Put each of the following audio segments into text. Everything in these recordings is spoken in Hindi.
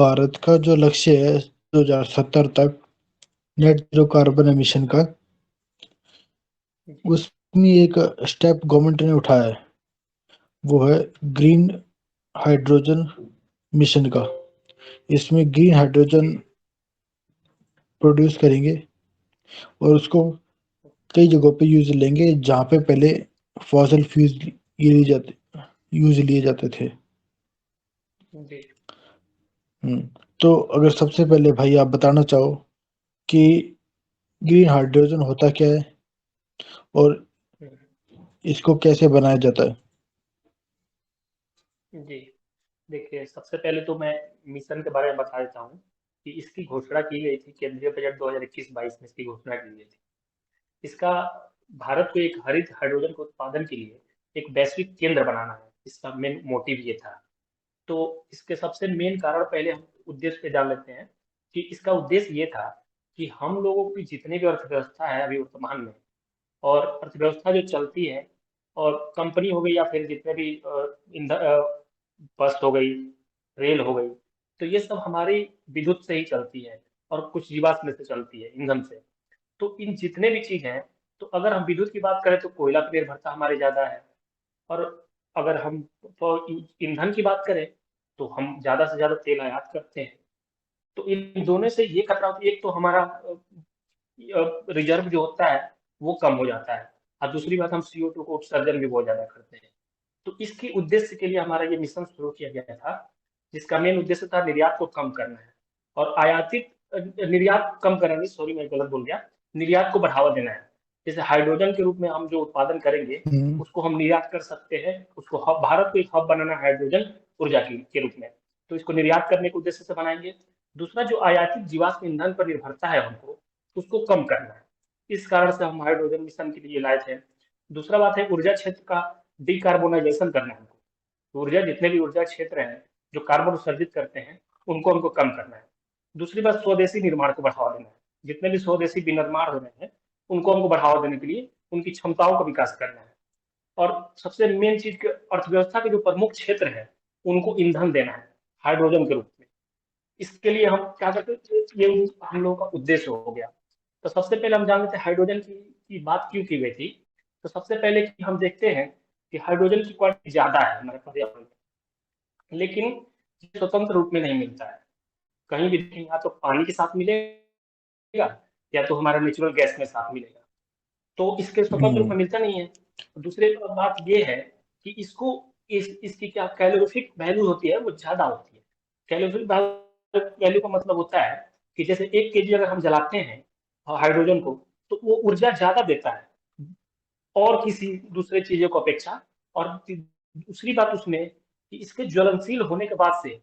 भारत का जो लक्ष्य है 2070 तक नेट जीरो कार्बन एमिशन का, जी। उसमें एक स्टेप गवर्नमेंट ने उठाया है, वो है ग्रीन हाइड्रोजन मिशन का। इसमें ग्रीन हाइड्रोजन प्रोड्यूस करेंगे और उसको कई जगहों पे यूज लेंगे जहाँ पे पहले फॉसिल फ्यूल ये लिए जाते यूज लिए जाते थे। जी। हम्म, तो अगर सबसे पहले भाई आप बताना चाहो कि ग्रीन हाइड्रोजन होता क्या है और हम्म, इसको कैसे बनाया जाता है। जी। देखिए, सबसे पहले तो मैं मिशन के बारे में बता देता हूँ कि इसकी घोषणा की गई थी केंद्रीय बजट 2021-22 में इसकी घोषणा की गई थी। इसका भारत को एक हरित हाइड्रोजन के उत्पादन के लिए एक वैश्विक केंद्र बनाना है, इसका मेन मोटिव ये था। तो इसके सबसे मेन कारण पहले हम उद्देश्य पे जान लेते हैं कि इसका उद्देश्य ये था कि हम लोगों की जितनी भी अर्थव्यवस्था है अभी वर्तमान में, और अर्थव्यवस्था जो चलती है, और कंपनी हो गई या फिर जितने भी बस हो गई, रेल हो गई, तो ये सब हमारी विद्युत से ही चलती है और कुछ जीवाश्म से चलती है, ईंधन से। तो इन जितने भी चीज हैं, तो अगर हम विद्युत की बात करें तो कोयला पर निर्भरता हमारी ज्यादा है। और अगर हम तो ईंधन की बात करें तो हम ज्यादा से ज्यादा तेल आयात करते हैं। तो इन दोनों से ये खतरा होता है, एक तो हमारा रिजर्व जो होता है वो कम हो जाता है, और दूसरी बात हम CO2 को उत्सर्जन भी बहुत ज्यादा करते हैं। तो इसके उद्देश्य के लिए हमारा ये मिशन शुरू किया गया था, जिसका मेन उद्देश्य था निर्यात को कम करना है और आयातित निर्यात कम करना नहीं, सॉरी मैं गलत बोल गया, निर्यात को बढ़ावा देना है। जैसे हाइड्रोजन के रूप में हम जो उत्पादन करेंगे हम्म, उसको हम निर्यात कर सकते हैं, उसको भारत को एक हब बनाना है हाइड्रोजन ऊर्जा के रूप में। तो इसको निर्यात करने के उद्देश्य से बनाएंगे। दूसरा, जो आयातित जीवाश्म ईंधन पर निर्भरता है हमको, उसको कम करना है। इस कारण से हम हाइड्रोजन मिशन के लिए लाए थे। दूसरा बात है ऊर्जा क्षेत्र का डिकार्बोनाइजेशन करना है हमको। तो ऊर्जा, जितने भी ऊर्जा क्षेत्र हैं जो कार्बन उत्सर्जित करते हैं, उनको हमको कम करना है। दूसरी बात, स्वदेशी निर्माण को बढ़ावा देना है। जितने भी स्वदेशी विनिर्माण हो रहे हैं उनको हमको बढ़ावा देने के लिए उनकी क्षमताओं का विकास करना है। और सबसे मेन चीज के अर्थव्यवस्था के जो प्रमुख क्षेत्र है उनको ईंधन देना है हाइड्रोजन के रूप में। इसके लिए हम क्या करते हैं, ये हम लोगों का उद्देश्य हो गया। तो सबसे पहले हम जान लेते हैं हाइड्रोजन की बात क्यों की गई थी। तो सबसे पहले कि हम देखते हैं कि हाइड्रोजन की क्वांटिटी ज्यादा है हमारे पर्यावरण में, लेकिन ये स्वतंत्र रूप में नहीं मिलता है। कहीं भी देखें, या तो पानी के साथ मिलेगा या तो हमारा नेचुरल गैस में साथ मिलेगा। तो इसके स्वतंत्र रूप हम्म, में मिलता नहीं है। दूसरी बात ये है कि इसकी क्या कैलोरीफिक वैल्यू होती है, वो ज्यादा होती है। कैलोरीफिक वैल्यू का मतलब होता है कि जैसे 1 kg अगर हम जलाते हैं हाइड्रोजन को, तो वो ऊर्जा ज्यादा देता है और किसी दूसरे चीजों को अपेक्षा। और दूसरी बात उसमें कि इसके ज्वलनशील होने के बाद से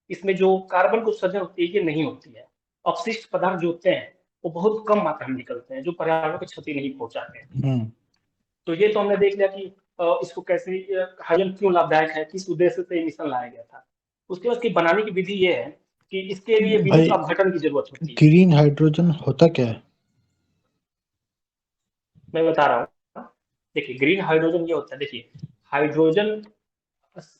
इसमें जो कार्बन की उत्सर्जन होती है ये नहीं होती है। अपशिष्ट पदार्थ जो होते हैं वो बहुत कम मात्रा में निकलते हैं, जो पर्यावरण को क्षति नहीं पहुंचाते हैं। हम्म। तो ये तो हमने देख लिया कि इसको कैसे हाइड्रोजन क्यों लाभदायक है, किस उद्देश्य से मिशन लाया गया था। उसके बाद इसकी बनाने की विधि ये है कि इसके लिए विद्युत भाई अपघटन की जरूरत होती है। ग्रीन हाइड्रोजन होता क्या है। मैं बता रहा हूँ। देखिए, ग्रीन हाइड्रोजन ये होता है, देखिए, हाइड्रोजन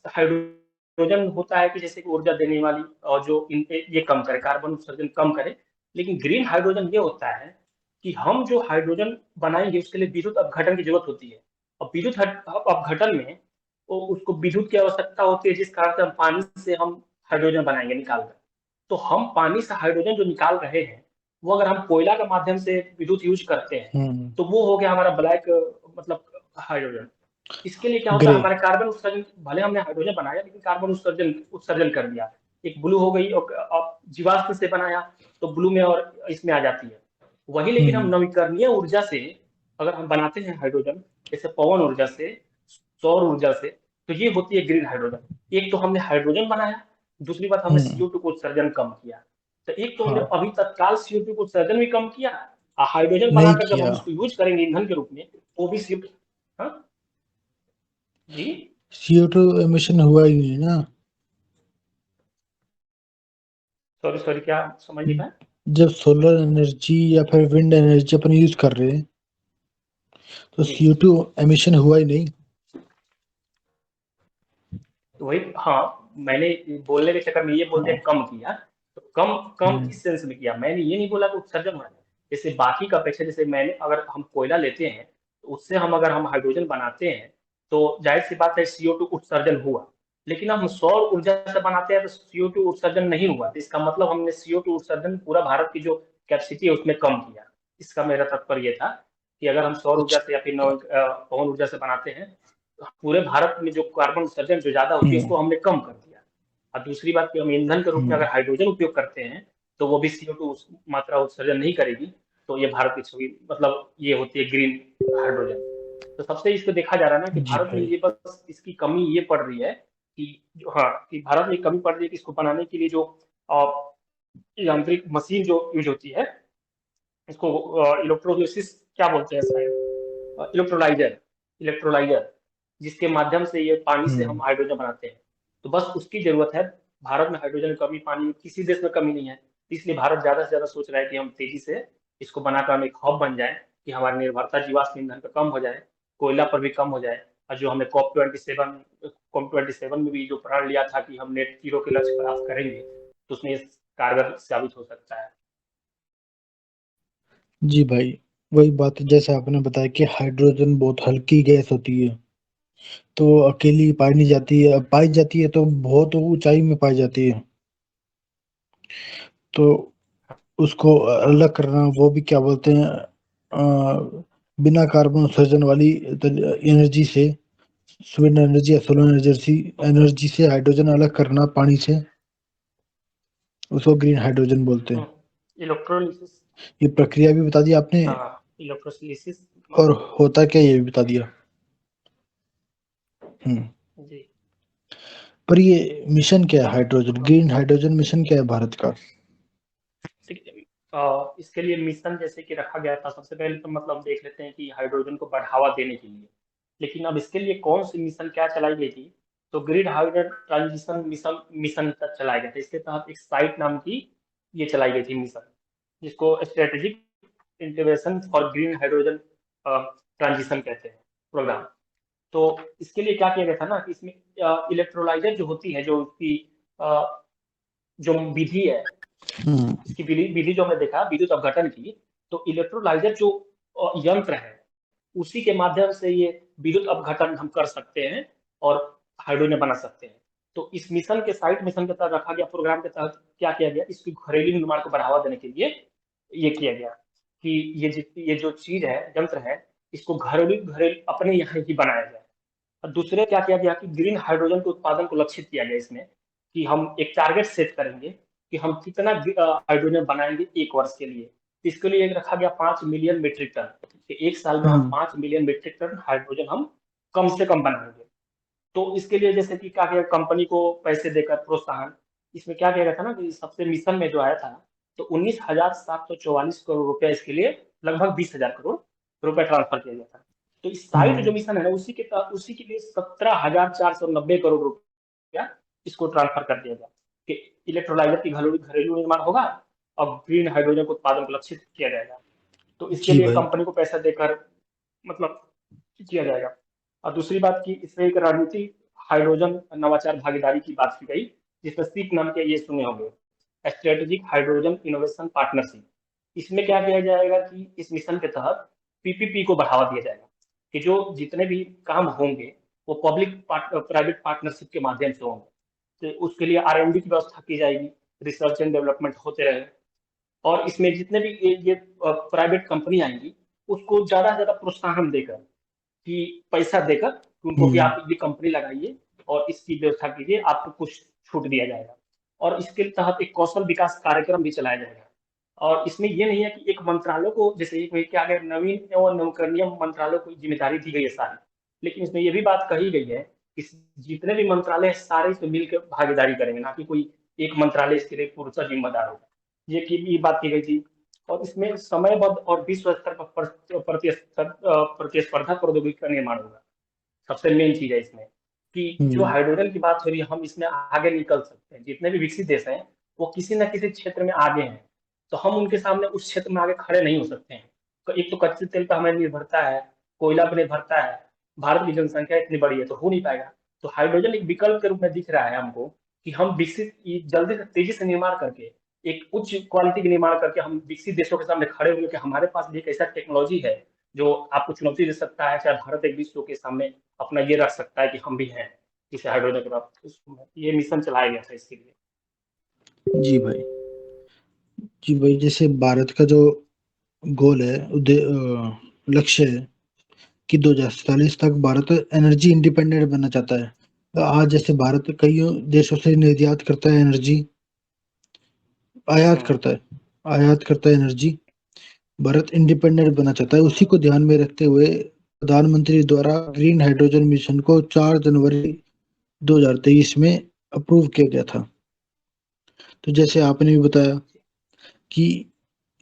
हाइड्रोजन होता है कि जैसे कि ऊर्जा देने वाली, और जो ये कम करे, कार्बन उत्सर्जन कम करे। लेकिन ग्रीन हाइड्रोजन ये होता है कि हम जो हाइड्रोजन बनाएंगे उसके लिए विद्युत अपघटन की जरूरत होती है। और विद्युत अपघटन में वो उसको विद्युत की आवश्यकता होती है, जिस कारण से हम पानी से हम हाइड्रोजन बनाएंगे निकाल कर। तो हम पानी से हाइड्रोजन जो निकाल रहे हैं, वो अगर हम कोयला के माध्यम से विद्युत यूज करते हैं हम्म। तो वो हो गया हमारा ब्लैक, मतलब हाइड्रोजन। इसके लिए क्या होता है, ग्रे। हमारे कार्बन उत्सर्जन, भले हमने हाइड्रोजन बनाया लेकिन कार्बन उत्सर्जन उत्सर्जन कर दिया, एक ब्लू हो गई। और जीवाश्म से बनाया तो ब्लू में और इसमें आ जाती है वही। लेकिन हम हम्म। नवीकरणीय ऊर्जा से अगर हम बनाते हैं हाइड्रोजन, जैसे पवन ऊर्जा से, सौर ऊर्जा से, तो ये होती है ग्रीन हाइड्रोजन। एक तो हमने हाइड्रोजन बनाया, दूसरी बात हमने हम्म। CO2 को उत्सर्जन कम किया। तो एक तो हमने हाँ। अभी तत्काल CO2 को उत्सर्जन भी कम किया, और हाइड्रोजन नहीं बनाकर जब हम किया। उसको यूज करेंगे ईंधन के रूप में, वो भी CO2। हाँ जी। CO2 एमिशन हुआ ही नहीं ना। सॉरी सॉरी, क्या समझ नहीं पाया। जब सोलर एनर्जी या फिर विंड एनर्जी अपन यूज कर रहे हैं तो जी। CO2 एमिशन हुआ ही नहीं। तो वही, हाँ, मैंने बोलने के चक्कर में ये बोल दिया हाँ। कम किया। कम कम हम्म, किस सेंस में किया, मैंने ये नहीं बोला कि उत्सर्जन हो रहा है। जैसे बाकी का अपेक्षा, जैसे मैंने अगर हम कोयला लेते हैं तो उससे हम अगर हम हाइड्रोजन बनाते हैं तो जाहिर सी बात है CO2 उत्सर्जन हुआ। लेकिन हम सौर ऊर्जा से बनाते हैं तो CO2 उत्सर्जन नहीं हुआ, तो इसका मतलब हमने CO2 उत्सर्जन पूरा भारत की जो कैपेसिटी है उसमें कम किया। इसका मेरा तात्पर्य ये था कि अगर हम सौर ऊर्जा अच्छा। से या फिर पवन ऊर्जा से बनाते हैं तो पूरे भारत में जो कार्बन उत्सर्जन जो ज्यादा होती है हम्म, उसको हमने कम कर दिया। और दूसरी बात कि हम ईंधन के रूप में हम्म, अगर हाइड्रोजन उपयोग करते हैं तो वो भी CO2 मात्रा उत्सर्जन नहीं करेगी। तो ये भारत की छवि मतलब ये होती है ग्रीन हाइड्रोजन। तो सबसे इसको देखा जा रहा है ना कि जी भारत में भाई। ये बस इसकी कमी ये पड़ रही है कि जो हाँ कि भारत में कमी पड़ रही है कि इसको बनाने के लिए जो अ, यांत्रिक मशीन जो यूज होती है, इसको इलेक्ट्रोलिसिस क्या बोलते हैं शायद, इलेक्ट्रोलाइजर, इलेक्ट्रोलाइजर जिसके माध्यम से ये पानी से हम हम्म, हाइड्रोजन बनाते हैं। तो बस उसकी जरूरत है। भारत में हाइड्रोजन की कमी पानी में किसी देश में कमी नहीं है, इसलिए भारत ज्यादा से ज्यादा सोच रहा है कि हम तेजी से इसको बनाकर हम एक हब बन जाए कि हमारी निर्भरता जीवाश्म ईंधन पर कम हो जाए, कोयला पर भी कम हो जाए। और जो हमने COP27 में भी जो प्रण लिया था कि हम नेट जीरो के लक्ष्य प्राप्त करेंगे, तो उसमें ये कारगर साबित हो सकता है। जी भाई, वही बात जैसे आपने बताया कि हाइड्रोजन बहुत हल्की गैस होती है, तो अकेली पाई नहीं जाती है, पाई जाती है तो बहुत ऊंचाई में पाई जाती है, तो उसको हाँ। अलग करना, वो भी क्या बोलते हैं, बिना कार्बन उत्सर्जन वाली एनर्जी से, विंड एनर्जी या सोलर एनर्जी, एनर्जी से हाइड्रोजन अलग करना पानी से, उसको ग्रीन हाइड्रोजन बोलते हैं। इलेक्ट्रोलिसिस। ये प्रक्रिया भी बता दी आपने, हाँ, इलेक्ट्रोलिसिस। और होता क्या है ये भी बता दिया। हम्म। जी। पर ये मिशन क्या है, हाइड्रोजन ग्रीन हाइड्रोजन मिशन क्या है भारत का? ठीक है। इसके लिए मिशन जैसे कि रखा गया था, सबसे पहले तो मतलब देख लेते हैं कि हाइड्रोजन को बढ़ावा देने के लिए। लेकिन अब इसके लिए कौन सी मिशन क्या चलाई गई थी, तो grid hydrogen transition mission mission तक चलाया गया था। इसके तहत एक साइट नाम की ये चलाई गई थी मिशन, जिसको strategic integration for green hydrogen transition कहते हैं प्रोग्राम। तो इसके लिए क्या किया गया था ना कि इसमें इलेक्ट्रोलाइजर जो होती है, जो उसकी अ, जो विधि है, हम्म, इसकी विधि विधि जो हमने देखा विद्युत अपघटन की, तो इलेक्ट्रोलाइजर जो यंत्र है उसी के माध्यम से ये विद्युत अपघटन हम कर सकते हैं और हाइड्रोजन बना सकते हैं। तो इस मिशन के साइट मिशन के तहत रखा गया प्रोग्राम के तहत क्या किया गया, इसकी घरेलू निर्माण को बढ़ावा देने के लिए ये किया गया कि ये जो चीज है, यंत्र है, इसको घरेलू घरेलू अपने यहाँ ही बनाया जाए। और दूसरे क्या किया गया कि ग्रीन हाइड्रोजन के उत्पादन को लक्षित किया गया इसमें, कि हम एक टारगेट सेट करेंगे कि हम कितना हाइड्रोजन बनाएंगे एक वर्ष के लिए। तो इसके लिए एक रखा गया 5 मिलियन मीट्रिक टन, कि एक साल में हम हम्म, 5 मिलियन मीट्रिक टन हाइड्रोजन हम कम से कम बनाएंगे। तो इसके लिए जैसे कि क्या किया, कंपनी को पैसे देकर प्रोत्साहन, इसमें क्या किया गया था ना कि सबसे मिशन में जो आया था, तो 19,744 करोड़ रुपया इसके लिए, लगभग 20,000 करोड़ रुपए ट्रांसफर किया गया था। तो इस साइट जो हम्म, मिशन है ना उसी के लिए 17,490 करोड़ रुपया इसको ट्रांसफर कर दिया गया कि इलेक्ट्रोलाइजर की घरेलू घरेलू निर्माण होगा और ग्रीन हाइड्रोजन के उत्पादन को लक्षित किया जाएगा। तो इसके जी लिए भाई। कंपनी को पैसा देकर मतलब किया जाएगा। और दूसरी बात की इसमें एक रणनीति हाइड्रोजन नवाचार भागीदारी की बात की गई, जिसमें सीप नाम के ये सुने होंगे, स्ट्रेटेजिक हाइड्रोजन इनोवेशन पार्टनरशिप। इसमें क्या किया जाएगा कि इस मिशन के तहत PPP को बढ़ावा दिया जाएगा, कि जो जितने भी काम होंगे वो पब्लिक प्राइवेट पार्टनरशिप के माध्यम से होंगे। तो उसके लिए R&D की व्यवस्था की जाएगी, रिसर्च एंड डेवलपमेंट होते रहे। और इसमें जितने भी ये प्राइवेट कंपनी आएंगी उसको ज्यादा से ज्यादा प्रोत्साहन देकर, कि पैसा देकर कि उनको कि हम्म, आप ये कंपनी लगाइए और इसकी व्यवस्था कीजिए, आपको कुछ छूट दिया जाएगा। और इसके तहत एक कौशल विकास कार्यक्रम भी चलाया जाएगा। और इसमें ये नहीं है कि एक मंत्रालय को, जैसे एक क्या है, नवीन एवं नवकरणीय मंत्रालय को जिम्मेदारी दी गई है सारी, लेकिन इसमें ये भी बात कही गई है कि जितने भी मंत्रालय हैं, सारे इसमें मिलकर भागीदारी करेंगे, ना कि कोई एक मंत्रालय इसके लिए पूर्णतः जिम्मेदार होगा। ये बात की गई थी। और इसमें समयबद्ध और विश्व स्तर पर प्रतिस्पर्धा प्रौद्योगिकी का निर्माण होगा। सबसे मेन चीज है इसमें कि जो हम्म, हाइड्रोजन की बात हो रही है, हम इसमें आगे निकल सकते हैं। जितने भी विकसित देश हैं वो किसी न किसी क्षेत्र में आगे हैं, तो हम उनके सामने उस क्षेत्र में आगे खड़े नहीं हो सकते हैं। तो एक तो कच्चे तेल पर हमें निर्भरता है, कोयला पर निर्भरता है, भारत की जनसंख्या इतनी बड़ी है तो हो नहीं पाएगा। तो हाइड्रोजन एक विकल्प के रूप में दिख रहा है हमको कि हम विकसित जल्दी से तेजी से निर्माण करके एक उच्च क्वालिटी के निर्माण करके हम विकसित देशों के सामने खड़े होंगे कि हमारे पास भी एक ऐसा टेक्नोलॉजी है जो आपको चुनौती दे सकता है, चाहे भारत एक विश्व के सामने अपना ये रख सकता है कि हम भी हैं, जिसे हाइड्रोजन के बाद ये मिशन चलाया गया था इसके लिए। जी भाई। जी भाई, जैसे भारत का जो गोल है, लक्ष्य है कि 2047 तक भारत एनर्जी इंडिपेंडेंट बनना चाहता है। तो आज जैसे भारत कई देशों से निर्यात करता है एनर्जी, आयात हम्म, करता है आयात करता है एनर्जी। भारत इंडिपेंडेंट बनना चाहता है। उसी को ध्यान में रखते हुए प्रधानमंत्री द्वारा ग्रीन हाइड्रोजन मिशन को 4 जनवरी 2023 में अप्रूव किया गया था। तो जैसे आपने भी बताया कि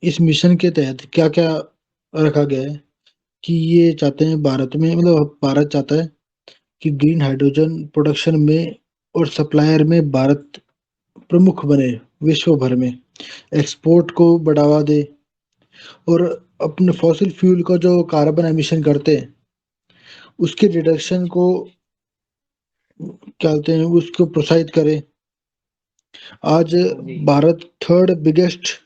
इस मिशन के तहत क्या-क्या रखा गया है, कि ये चाहते हैं भारत में, मतलब भारत चाहता है कि ग्रीन हाइड्रोजन प्रोडक्शन में और सप्लायर में भारत प्रमुख बने विश्व भर में, एक्सपोर्ट को बढ़ावा दे, और अपने फॉसिल फ्यूल का जो कार्बन एमिशन करते हैं उसके रिडक्शन को क्या बोलते हैं, उसको प्रोत्साहित करे। आज जी। भारत थर्ड बिगेस्ट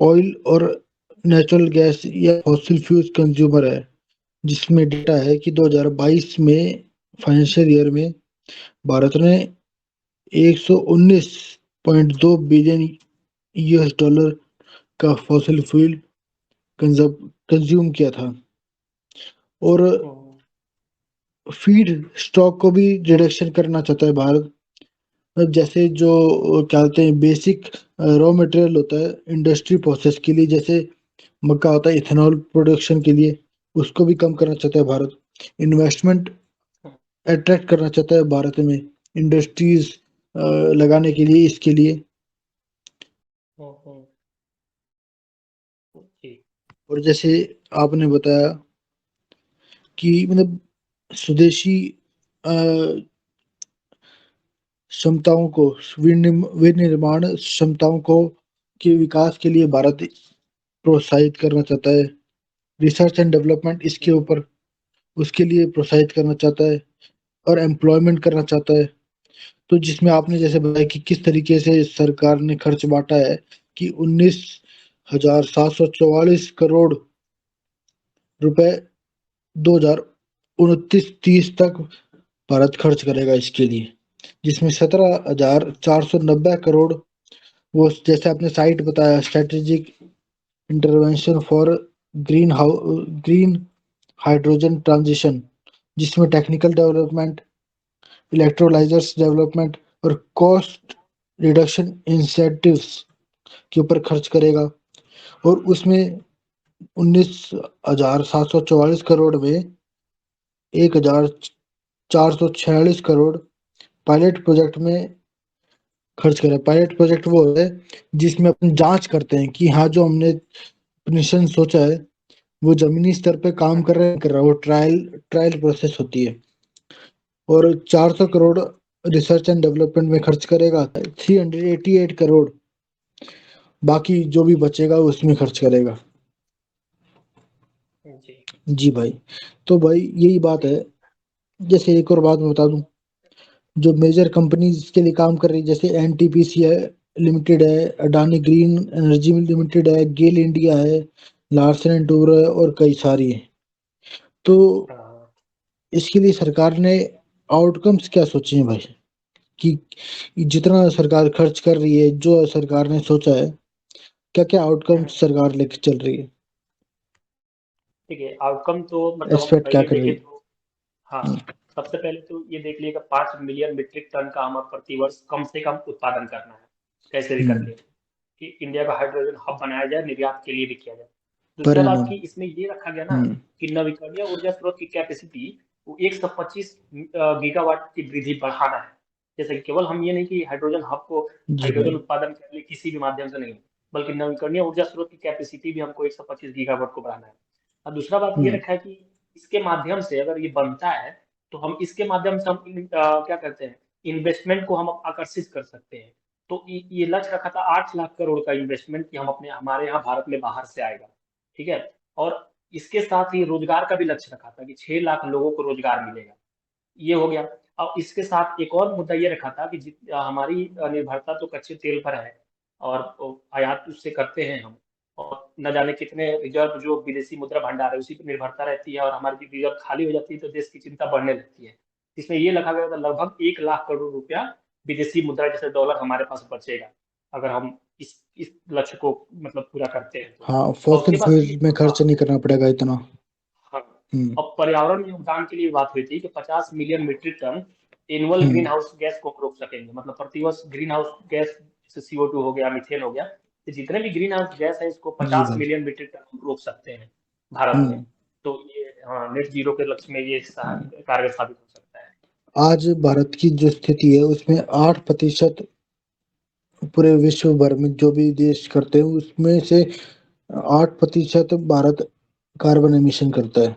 ऑयल और नेचुरल गैस या फॉसिल फ्यूल्स कंज्यूमर है, जिसमें डेटा है कि 2022 में फाइनेंशियल ईयर में भारत ने 119.2 बिलियन यूएस डॉलर का फॉसिल फ्यूल कंज्यूम किया था। और हम्म, फीड स्टॉक को भी रिडक्शन करना चाहता है भारत। मतलब जैसे जो क्या बोलते हैं, बेसिक रॉ मटेरियल होता है इंडस्ट्री प्रोसेस के लिए, जैसे मक्का होता है इथेनॉल प्रोडक्शन के लिए, उसको भी कम करना चाहता है भारत। इन्वेस्टमेंट हम्म, अट्रैक्ट करना चाहता है भारत में इंडस्ट्रीज लगाने के लिए, इसके लिए। हम्म, जी। और जैसे आपने बताया कि मतलब स्वदेशी अ, क्षमताओं को, विनिर्माण क्षमताओं को के विकास के लिए भारत प्रोत्साहित करना चाहता है। रिसर्च एंड डेवलपमेंट इसके हम्म, ऊपर, उसके लिए प्रोत्साहित करना चाहता है, और एम्प्लॉयमेंट करना चाहता है। तो जिसमें आपने जैसे बताया कि किस तरीके से सरकार ने खर्च बांटा है, कि 19,744 करोड़ रुपए 2029-30 तक भारत खर्च करेगा इसके लिए, जिसमें 17,490 करोड़ वो, जैसे आपने साइट बताया, strategic intervention for green hydrogen transition, जिसमें टेक्निकल डेवलपमेंट, इलेक्ट्रोलाइजर्स डेवलपमेंट और कॉस्ट रिडक्शन इंसेंटिव्स के ऊपर खर्च करेगा। और उसमें 19,744 करोड़ में 1,446 करोड़ पायलट प्रोजेक्ट में खर्च करें। पायलट प्रोजेक्ट वो है जिसमें अपन जांच करते हैं कि हाँ, जो हमने मिशन सोचा है वो जमीनी स्तर पे काम कर रहा है, कर रहा है, वो ट्रायल ट्रायल प्रोसेस होती है। और 400 जी। करोड़ रिसर्च एंड डेवलपमेंट में खर्च करेगा, 388 करोड़ बाकी जो भी बचेगा उसमें खर्च करेगा। जी। जी भाई। तो भाई यही बात है। जैसे एक और बात मैं बता दूं, जो मेजर कंपनीज इसके लिए काम कर रही है, जैसे एनटीपीसी है लिमिटेड है, अडानी ग्रीन एनर्जी लिमिटेड है, गेल इंडिया है, लार्सन एंड टूब्रो है, और कई सारी है। तो हाँ, इसके लिए सरकार ने आउटकम्स क्या सोचे हैं भाई, कि जितना सरकार खर्च कर रही है, जो सरकार ने सोचा है, क्या क्या आउटकम्स सरकार लेके चल रही है, ठीक है। आउटकम तो मतलब हम एक्सपेक्ट क्या पहले कर रही देखें है? तो, हाँ, सबसे पहले तो ये देख लिएगा 5 मिलियन मीट्रिक टन का हमें प्रतिवर्ष कम से कम उत्पादन करना है, कैसे भी हम्म, करके, कि इंडिया का हाइड्रोजन हब बनाया जाए, निर्यात के लिए भी किया जाए। पर दूसरा बात एनम। कि इसमें ये रखा गया ना हम्म, कि नवीकरणीय ऊर्जा स्रोत की कैपेसिटी वो 125 गीगावाट की वृद्धि बढ़ाना है। जैसे कि केवल हम ये नहीं कि हाइड्रोजन हब को जी हाइड्रोजन भाई। उत्पादन के लिए किसी भी माध्यम से नहीं, बल्कि नवीकरणीय ऊर्जा स्रोत की कैपेसिटी भी हमको 125 गीगावाट को बढ़ाना है। और दूसरा बात ये हम्म, रखा है कि इसके माध्यम से अगर ये बनता है तो हम इसके माध्यम से हम क्या कहते हैं, इन्वेस्टमेंट को हम आकर्षित कर सकते हैं। तो ये लक्ष्य रखा था 8 लाख करोड़ का इन्वेस्टमेंट कि हम अपने हमारे यहाँ भारत में बाहर से आएगा। ठीक है। और इसके साथ ही रोजगार का भी लक्ष्य रखा था कि 6 लाख लोगों को रोजगार मिलेगा। ये हो गया। अब इसके साथ एक और मुद्दा ये रखा था कि हमारी निर्भरता तो कच्चे तेल पर है, और आयात उससे करते हैं हम, और न जाने कितने रिजर्व जो विदेशी मुद्रा भंडार है उसी पर निर्भरता रहती है, और हमारी रिजर्व खाली हो जाती है तो देश की चिंता बढ़ने लगती है। इसमें ये लिखा गया था लगभग 1 लाख करोड़ रुपया विदेशी मुद्रा जैसे डॉलर हमारे पास बचेगा अगर हम इस लक्ष्य को मतलब पूरा करते हैं तो। हाँ, और उसके फॉसिल बाद फ्यूल में खर्च नहीं करना पड़ेगा इतना। हाँ, हम्म। अब पर्यावरण में योगदान के लिए बात हुई थी कि 50 million metric ton annual green hmm. House gas को हम रोक सकेंगे, मतलब प्रतिवर्ष ग्रीन हाउस गैस जैसे CO2 हो गया, मीथेन हो गया, तो जितने भी ग्रीन हाउस गैस है इसको जी 50 भाई। मिलियन मीट्रिक टन हम रोक सकते हैं भारत में। हम्म। तो ये हाँ, नेट जीरो के लक्ष्य में ये कारगर साबित हो सकता है। आज भारत की जो स्थिति है उसमें 8% पूरे विश्व भर में जो भी देश करते हैं उसमें से 8% भारत कार्बन एमिशन करता है।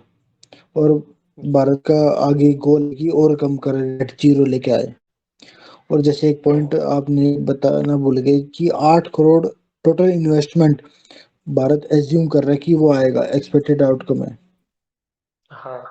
और भारत का आगे गोल है कि और कम करे, नेट जीरो लेके आए। और जैसे एक पॉइंट आपने बताना भूल गए कि 8 crore total investment Bharat assume कर रहा है कि वो आएगा, एक्सपेक्टेड आउटकम है। हाँ